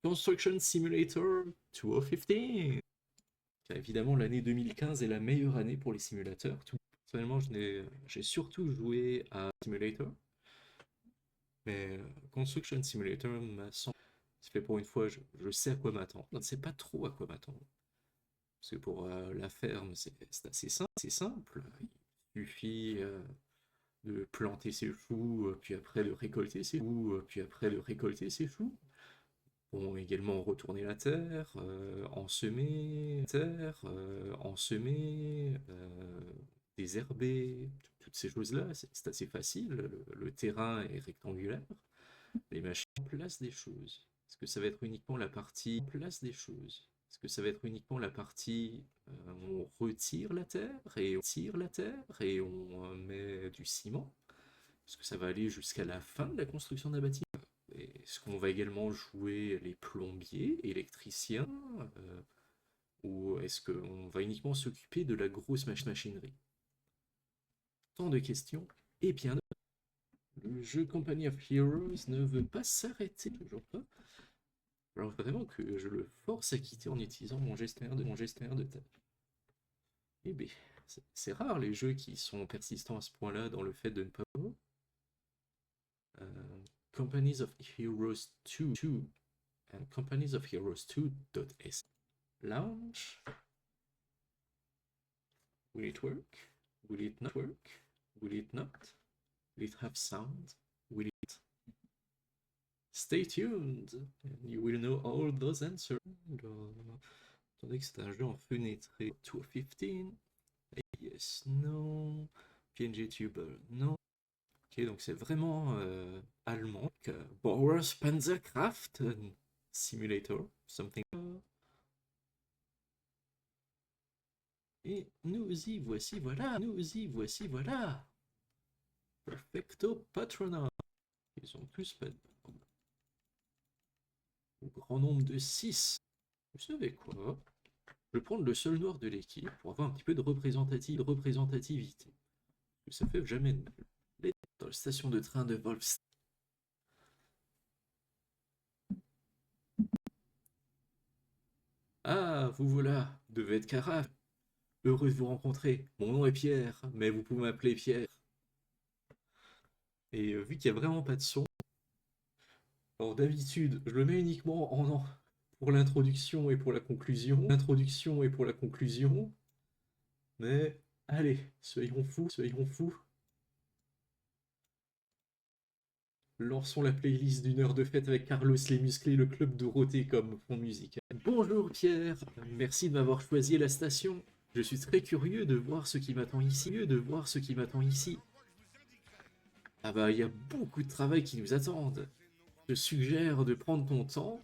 Construction Simulator 2015. Car évidemment, l'année 2015 est la meilleure année pour les simulateurs. Personnellement, j'ai surtout joué à Simulator, mais Construction Simulator m'a semblé. Ça fait pour une fois, je sais à quoi m'attendre. Je ne sais pas trop à quoi m'attendre. Parce que pour la ferme, c'est assez simple. C'est simple. Il suffit de planter ses choux, puis après de récolter ses choux, puis après de récolter ses choux. Bon, également retourner la terre, ensemer, désherber, toutes ces choses-là, c'est assez facile. Le terrain est rectangulaire. Les machines placent des choses. Est-ce que ça va être uniquement la partie place des choses? Est-ce que ça va être uniquement la partie on retire la terre et on tire la terre et on met du ciment? Est-ce que ça va aller jusqu'à la fin de la construction d'un bâtiment? Est-ce qu'on va également jouer les plombiers, électriciens, ou est-ce qu'on va uniquement s'occuper de la grosse machinerie? Tant de questions, et bien le jeu Company of Heroes ne veut pas s'arrêter, toujours pas. Alors vraiment que je le force à quitter en utilisant mon gestionnaire de tâches. Eh bien, c'est rare les jeux qui sont persistants à ce point-là dans le fait de ne pas... Companies of Heroes 2 and Companies of Heroes 2.s launch. Will it work? Will it not work? Will it not? Will it have sound? Will it? Stay tuned and you will know all those answers. Attendez que c'est un jeu en fenêtré. 215. Yes, no. PNG Tuber, no. Ok, donc c'est vraiment allemand. Bauer's Panzerkraft Simulator, something. Et nous y voici, voilà. Nous y voici, voilà. Perfecto Patrona. Ils ont tous pas au grand nombre de 6. Vous savez quoi? Je vais prendre le seul noir de l'équipe pour avoir un petit peu de représentativité. Ça fait jamais de mal. Dans la station de train de Wolfstein. Ah, vous voilà, devez être Carafe. Heureux de vous rencontrer. Mon nom est Pierre, mais vous pouvez m'appeler Pierre. Et vu qu'il n'y a vraiment pas de son, alors d'habitude, je le mets uniquement en pour l'introduction et pour la conclusion. L'introduction et pour la conclusion. Mais allez, soyons fous, soyons fous. Lançons la playlist d'une heure de fête avec Carlos les musclés, le club Dorothée comme fond musical. Bonjour Pierre, merci de m'avoir choisi à la station. Je suis très curieux de voir ce qui m'attend ici. Ah bah, il y a beaucoup de travail qui nous attendent. Je te suggère de prendre ton temps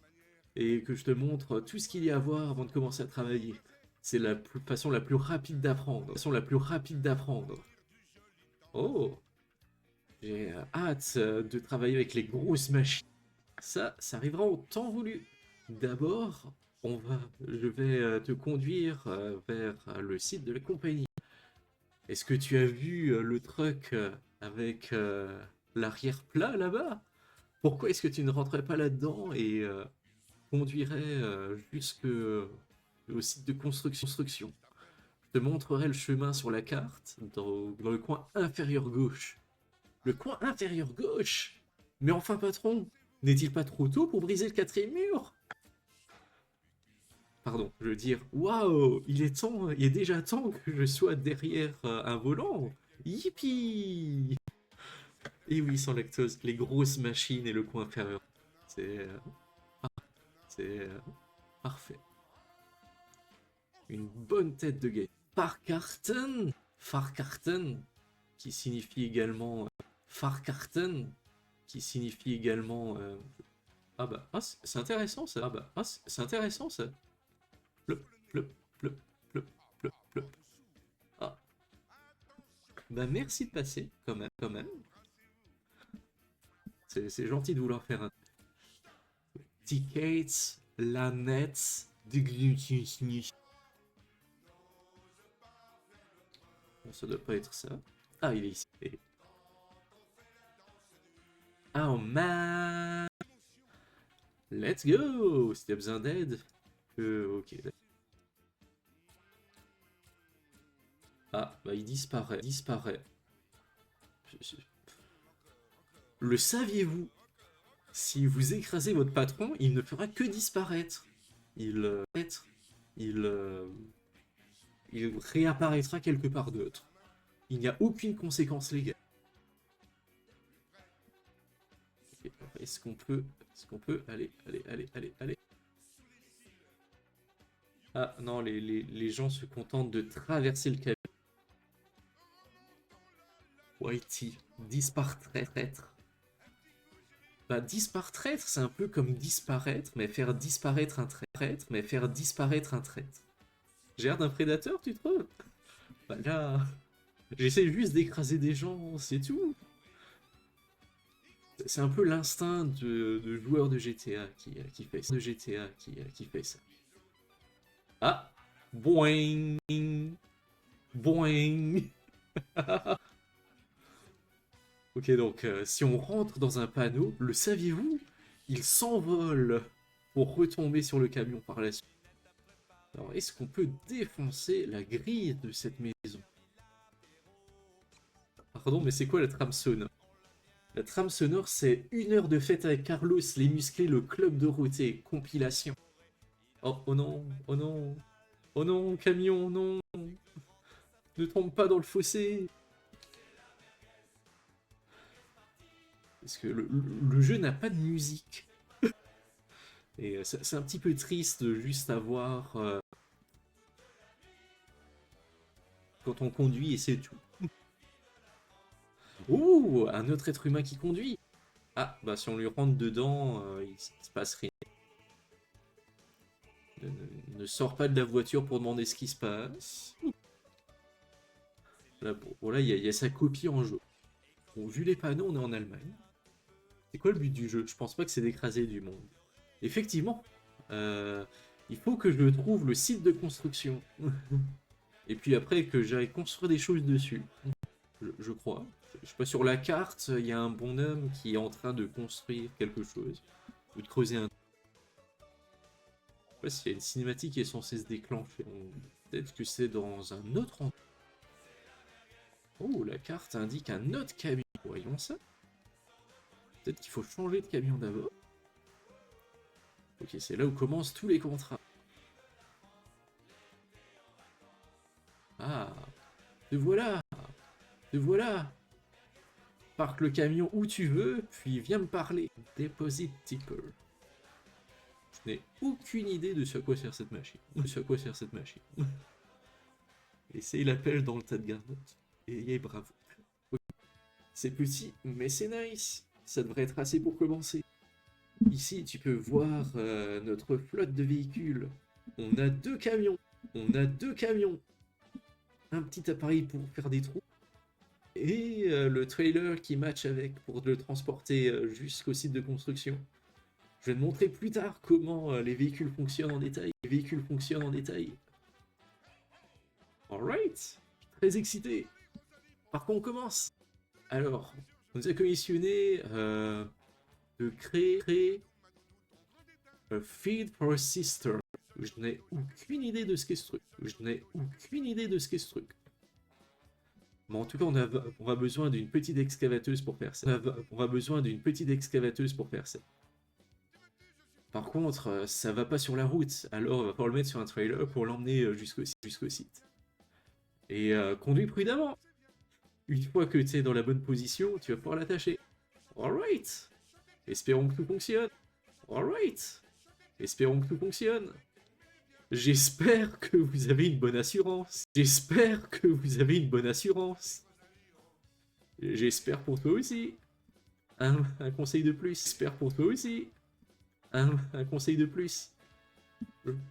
et que je te montre tout ce qu'il y a à voir avant de commencer à travailler. C'est la façon la plus rapide d'apprendre. Oh, j'ai hâte de travailler avec les grosses machines. Ça arrivera au temps voulu. D'abord, je vais te conduire vers le site de la compagnie. Est-ce que tu as vu le truck avec l'arrière-plat là-bas? Pourquoi est-ce que tu ne rentrais pas là-dedans et conduirais jusqu'au site de construction? Je te montrerai le chemin sur la carte dans le coin inférieur gauche. Le coin inférieur gauche? Mais enfin, patron, n'est-il pas trop tôt pour briser le quatrième mur? Pardon, je veux dire, waouh, il est déjà temps que je sois derrière un volant. Yippee! Et oui, sans lactose, les grosses machines et le coin inférieur. C'est c'est parfait. Une bonne tête de gay. Farkarten, qui signifie également Farkarten, qui signifie également ah bah c'est intéressant ça. C'est intéressant ça. Plop, plop, plop, plop, plop, plop. Ah, bah merci de passer quand même. C'est gentil de vouloir faire un tickets, la net, bon, ça doit pas être ça. Ah, il est ici. Oh man! Let's go! Si t'as besoin d'aide. Ok. Ah, bah il disparaît. Disparaît. Le saviez-vous? Si vous écrasez votre patron, il ne fera que disparaître. Il, il, euh, il réapparaîtra quelque part d'autre. Il n'y a aucune conséquence légale. Ok, est-ce qu'on peut... Allez, allez, allez, allez, allez. Ah non, les gens se contentent de traverser le camion. Whitey, disparaître. Bah, disparaître, c'est un peu comme disparaître, mais faire disparaître un traître, mais faire disparaître un traître. J'ai l'air d'un prédateur, tu trouves? Bah là, j'essaie juste d'écraser des gens, c'est tout. C'est un peu l'instinct de joueur de GTA qui fait ça. De GTA qui fait ça. Ah! Boing! Boing! Ok, donc si on rentre dans un panneau, le saviez-vous? Il s'envole pour retomber sur le camion par la suite. Alors, est-ce qu'on peut défoncer la grille de cette maison? Pardon, mais c'est quoi la trame sonore? La trame sonore, c'est 1 heure de fête avec Carlos, les musclés, le club Dorothée, compilation. Oh, oh non, oh non, oh non, camion, non, ne tombe pas dans le fossé. Parce que le jeu n'a pas de musique. Et c'est un petit peu triste de juste avoir quand on conduit et c'est tout. Ouh, un autre être humain qui conduit. Ah, bah si on lui rentre dedans, il se passe rien. Ne sort pas de la voiture pour demander ce qui se passe. Là, bon, voilà, il y a sa copie en jeu. Bon, vu les panneaux, on est en Allemagne. C'est quoi le but du jeu? Je pense pas que c'est d'écraser du monde. Effectivement, euh, il faut que je trouve le site de construction. Et puis après, que j'aille construire des choses dessus. Je crois. Je sais pas, sur la carte, il y a un bonhomme qui est en train de construire quelque chose. Ou de creuser un... Je sais pas s'il y a une cinématique qui est censée se déclencher. Peut-être que c'est dans un autre endroit. Oh, la carte indique un autre camion. Voyons ça. Peut-être qu'il faut changer de camion d'abord. Ok, c'est là où commencent tous les contrats. Ah, te voilà, te voilà. Parque le camion où tu veux, puis viens me parler. Deposit tipper. Je n'ai aucune idée de ce à quoi sert cette machine. De ce à quoi sert cette machine. Essaye la pêche dans le tas de garnottes. Et bravo. Okay. C'est petit, mais c'est nice. Ça devrait être assez pour commencer. Ici, tu peux voir notre flotte de véhicules. On a 2 camions. On a 2 camions. Un petit appareil pour faire des trous. Et le trailer qui match avec pour le transporter jusqu'au site de construction. Je vais te montrer plus tard comment les véhicules fonctionnent en détail. Les véhicules fonctionnent en détail. Alright, très excité. Par contre, on commence. Alors, on nous a commissionné de créer un feed for a sister. Je n'ai aucune idée de ce qu'est ce truc. Je n'ai aucune idée de ce qu'est ce truc. Mais en tout cas, on a besoin d'une petite excavateuse pour faire ça. On a besoin d'une petite excavateuse pour faire ça. Par contre, ça va pas sur la route, alors on va falloir le mettre sur un trailer pour l'emmener jusqu'au site. Et conduis prudemment. Une fois que tu es dans la bonne position, tu vas pouvoir l'attacher. Alright. Espérons que tout fonctionne. Alright. Espérons que tout fonctionne. J'espère que vous avez une bonne assurance. J'espère que vous avez une bonne assurance. J'espère pour toi aussi. Un conseil de plus. J'espère pour toi aussi. Un conseil de plus.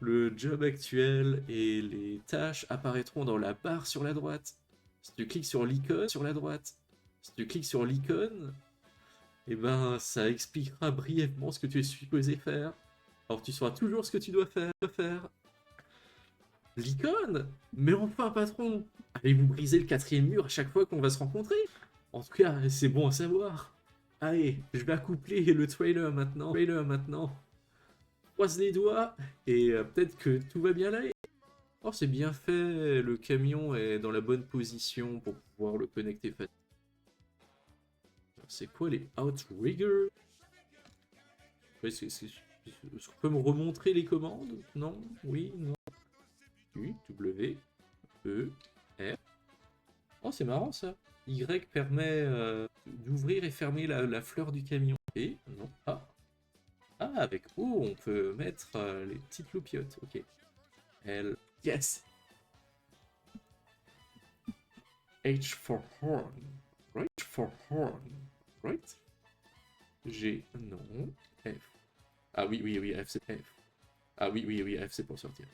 Le job actuel et les tâches apparaîtront dans la barre sur la droite. Si tu cliques sur l'icône sur la droite, si tu cliques sur l'icône, et ben ça expliquera brièvement ce que tu es supposé faire. Alors tu sauras toujours ce que tu dois faire. L'icône? Mais enfin patron, allez-vous briser le 4e mur à chaque fois qu'on va se rencontrer? En tout cas, c'est bon à savoir. Allez, je vais accoupler le trailer maintenant. croise les doigts et peut-être que tout va bien là. Oh, c'est bien fait, le camion est dans la bonne position pour pouvoir le connecter facilement. C'est quoi les outriggers? Est-ce qu'on peut me remontrer les commandes? Non? Oui? Non? U, W, E, R. Oh, c'est marrant ça. Y permet d'ouvrir et fermer la fleur du camion. Et non. Ah. Ah, avec O, on peut mettre les petites loupiottes. Ok. L. Yes! H for horn. Right for horn. Right? G. Non. F. Ah oui, oui, oui, F c'est F. Ah oui, oui, oui, F c'est pour sortir.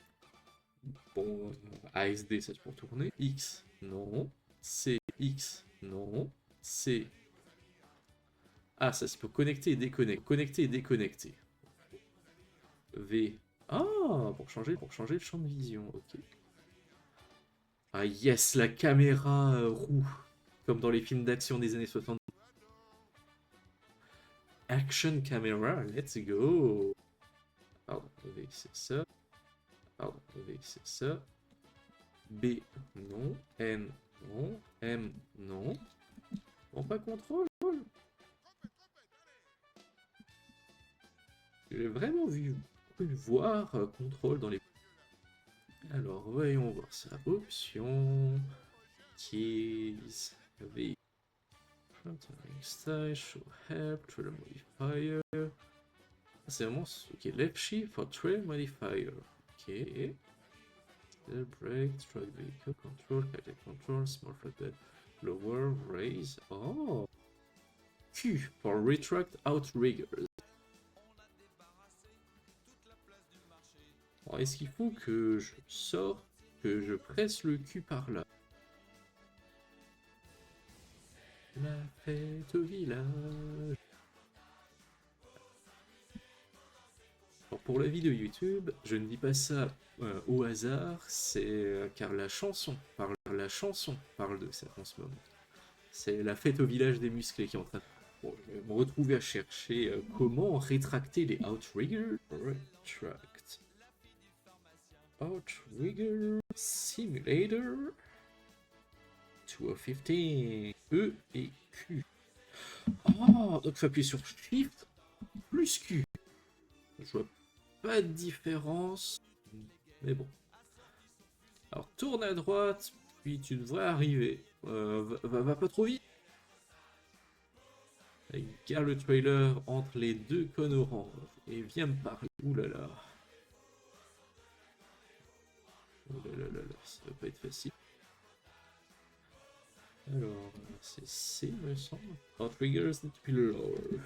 Bon, ASD c'est pour tourner. X. Non. C. X. Non. C. Ah, ça c'est pour connecter et déconnecter. Connecter et déconnecter. V. Ah, pour changer le champ de vision. Ok. Ah yes, la caméra roue. Comme dans les films d'action des années 60. Action camera, let's go. Pardon, V c'est ça. Pardon, V c'est ça. B, non. N, non. M, non. Bon, pas contrôle. J'ai vraiment vu voir contrôle dans les... Alors, voyons voir ça. Options. Keys. V. Style, show help, trailer modifier. C'est vraiment... Ok, left shift for trail modifier. Ok. Brake, strike vehicle control, kinetic control, small flatbed, lower, raise. Oh! Q for retract outriggers. Est-ce qu'il faut que je sorte, que je presse le Q par là? La fête au village. Alors pour la vidéo YouTube, je ne dis pas ça au hasard, c'est car la chanson parle de ça en ce moment. C'est la fête au village des musclés qui est en train de... Bon, je vais me retrouver à chercher comment rétracter les outriggers. Retract. Outrigger Simulator 2015. E et Q. Oh, donc faut appuyer sur Shift plus Q. Je vois pas de différence. Mais bon. Alors tourne à droite, puis tu devrais arriver. Va pas trop vite. Garde le trailer entre les deux cônes oranges et viens me parler. Ouh là là. Oh là là là là, ça va pas être facile. Alors, c'est C, me semble. Outriggers need to be lower.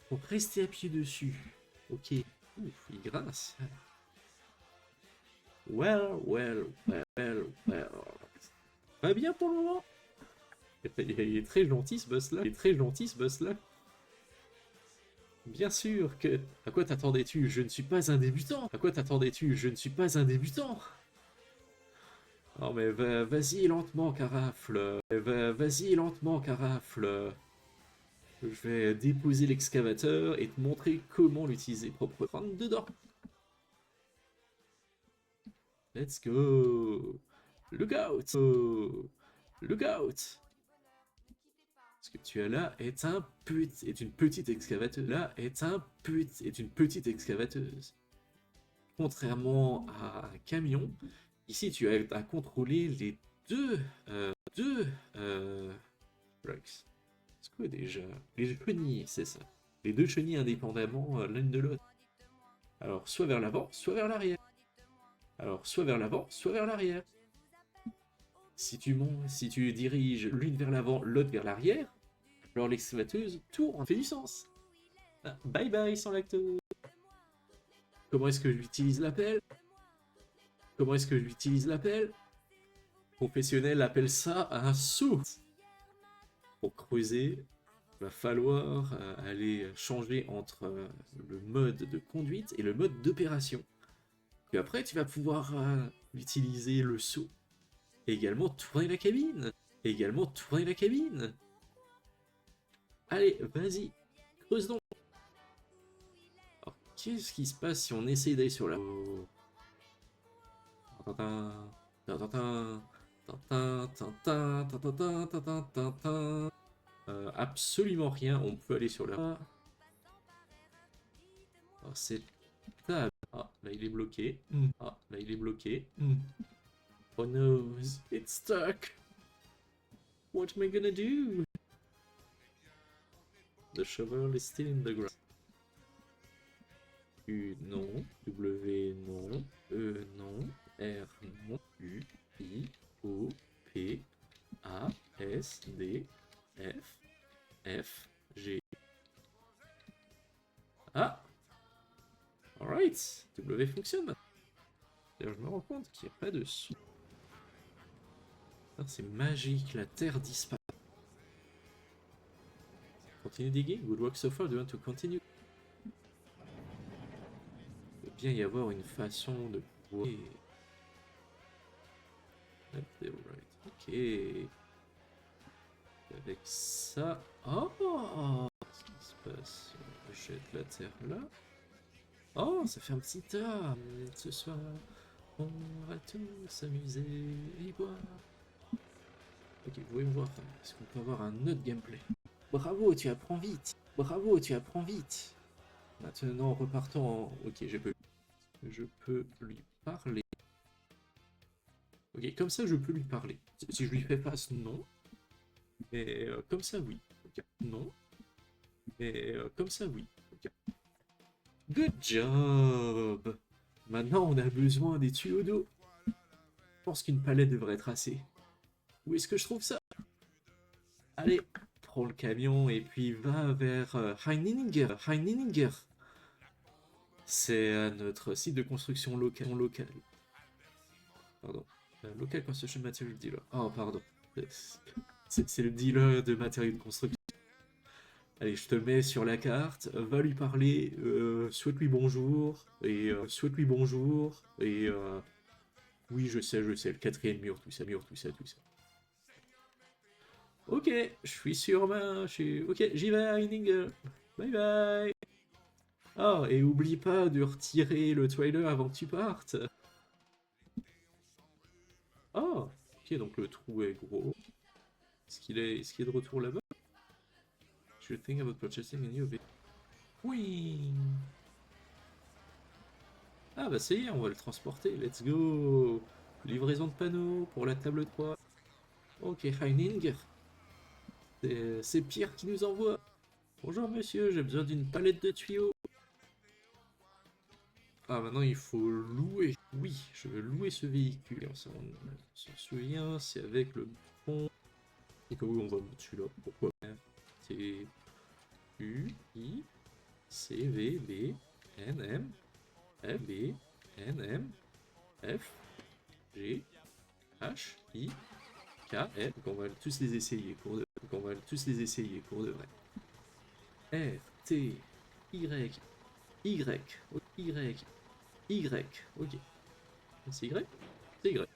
Faut rester appuyé dessus. Ok. Ouf, il grince. Well, well, well, well, well. Pas bien pour le moment. Il est très gentil ce boss là. Il est très gentil ce boss là. Bien sûr que... À quoi t'attendais-tu? Je ne suis pas un débutant. À quoi t'attendais-tu? Je ne suis pas un débutant. Oh mais vas-y lentement, Carafle. Vas-y lentement, Carafle. Je vais déposer l'excavateur et te montrer comment l'utiliser proprement. Rentre dedans. Let's go. Look out. Oh. Look out. Ce que tu as là est une petite excavateuse. Là est une petite excavateuse. Contrairement à un camion, ici tu as à contrôler les deux Rex. C'est quoi déjà? Les chenilles, c'est ça. Les deux chenilles indépendamment l'une de l'autre. Alors soit vers l'avant, soit vers l'arrière. Alors soit vers l'avant, soit vers l'arrière. Si tu diriges l'une vers l'avant, l'autre vers l'arrière, alors l'excavateuse tourne, fait du sens. Ah, bye bye sans lactose. Comment est-ce que j'utilise l'appel? Comment est-ce que j'utilise l'appel? Professionnel appelle ça un saut. Pour creuser, il va falloir aller changer entre le mode de conduite et le mode d'opération. Puis après, tu vas pouvoir utiliser le saut. Et également tourner la cabine. Allez, vas-y, creuse donc. Qu'est-ce qui se passe si on essaye d'aller sur la... Tintin, tintin, tintin, tintin, tintin, tintin, tintin. Absolument rien, on peut aller sur la... Oh, c'est table. Ah, là il est bloqué. Ah, là il est bloqué. Oh no, it's stuck. What am I gonna do? The shovel is still in the ground. U, non. W, non. E, non. R, non. U, I, O, P, A, S, D, F, F, G. Ah! Alright, W fonctionne maintenant. D'ailleurs, je me rends compte qu'il n'y a pas de son. C'est magique, la terre disparaît. Continue digging, good work so far, do you want to continue? Il peut bien y avoir une façon de pouvoir... Right. Ok. Avec ça... Oh! Qu'est-ce qui se passe? Je jette la terre là. Oh, ça fait un petit tas. Ce soir, on va tous s'amuser et boire. Ok, vous pouvez me voir. Est-ce qu'on peut avoir un autre gameplay? Bravo, tu apprends vite. Bravo, tu apprends vite. Maintenant, repartons en... Ok, je peux lui parler. Ok, comme ça, je peux lui parler. Si je lui fais face, non. Mais comme ça, oui. Okay. Non. Mais comme ça, oui. Okay. Good job. Maintenant, on a besoin des tuyaux d'eau. Je pense qu'une palette devrait être assez. Où est-ce que je trouve ça? Allez, prends le camion et puis va vers Heininger. Heininger. C'est notre site de construction local. Pardon. Local Construction Material Dealer. Oh, pardon. C'est le dealer de matériaux de construction. Allez, je te mets sur la carte, va lui parler, souhaite-lui bonjour, et souhaite-lui bonjour, et oui, je sais, le quatrième mur, tout ça. Ok, je suis sur ma... Ok, j'y vais, Heininger. Bye bye. Ah, et oublie pas de retirer le trailer avant que tu partes. Ah, ok, donc le trou est gros. Est-ce qu'il est de retour là-bas? Should think about purchasing a new vehicle. Oui. Ah bah ça y est, on va le transporter, let's go. Livraison de panneaux pour la table 3. Ok, Heininger. C'est Pierre qui nous envoie. Bonjour monsieur, j'ai besoin d'une palette de tuyaux. Ah maintenant il faut louer. Oui, je veux louer ce véhicule. On s'en souvient, c'est avec le pont. Et que oui, on va dessus là, pourquoi T U I C V B N M F B N M F G H I K F. Donc on va tous les essayer pour de vrai. R T Y Y Y Y. Ok. C'est Y? C'est Y.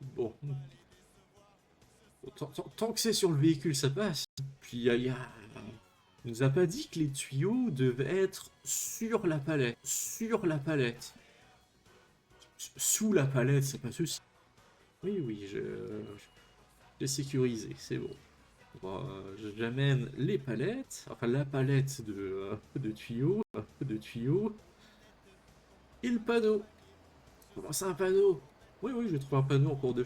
Bon. Tant que c'est sur le véhicule, ça passe. Puis il nous a pas dit que les tuyaux devaient être sur la palette. Sur la palette. Sous la palette, ça passe aussi. Oui, j'ai sécurisé, c'est bon. Bon, j'amène les palettes, enfin la palette de tuyaux, et le panneau. Comment c'est un panneau? Oui, je trouve un panneau en cours de...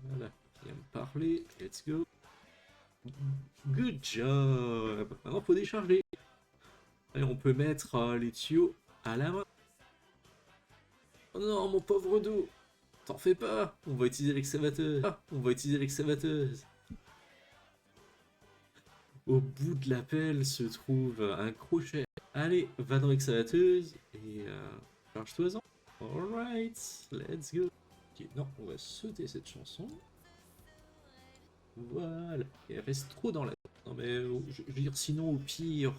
Voilà, viens me parler, let's go. Good job. Maintenant, faut décharger. Et on peut mettre les tuyaux à la main. Oh non, mon pauvre dos. T'en fais pas. On va utiliser l'excavateur. Ah, on va utiliser l'excavateuse. Au bout de la pelle se trouve un crochet. Allez, va dans l'excavateuse et charge-toi-en. Alright, let's go. Ok, non, on va sauter cette chanson. Voilà. Et elle reste trop dans la... Non mais, je veux dire, sinon au pire...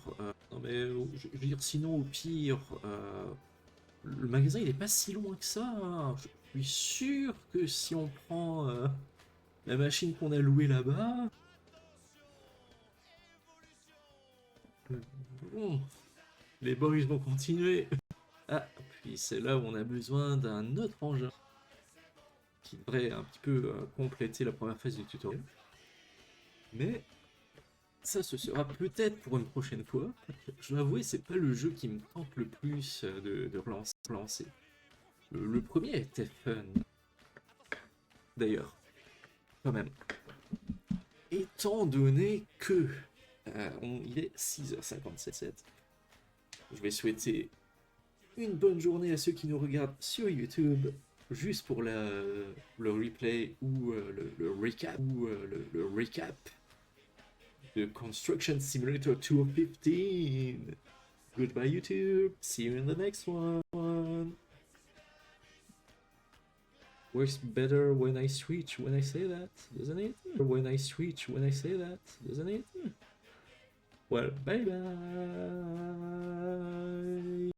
le magasin il est pas si loin que ça. Hein. Je suis sûr que si on prend la machine qu'on a louée là-bas... Bon, les boys vont continuer. Ah, puis c'est là où on a besoin d'un autre engin qui devrait un petit peu compléter la première phase du tutoriel. Mais ça, ce sera peut-être pour une prochaine fois. Je dois avouer, c'est pas le jeu qui me tente le plus de relancer. Le premier était fun. D'ailleurs, quand même. Étant donné que il est 6h57, je vais souhaiter une bonne journée à ceux qui nous regardent sur YouTube, juste pour le replay ou le recap le recap de Construction Simulator 215. Goodbye YouTube, see you in the next one. Works better when I switch when I say that, doesn't it? When I switch when I say that, doesn't it? Well, bye bye.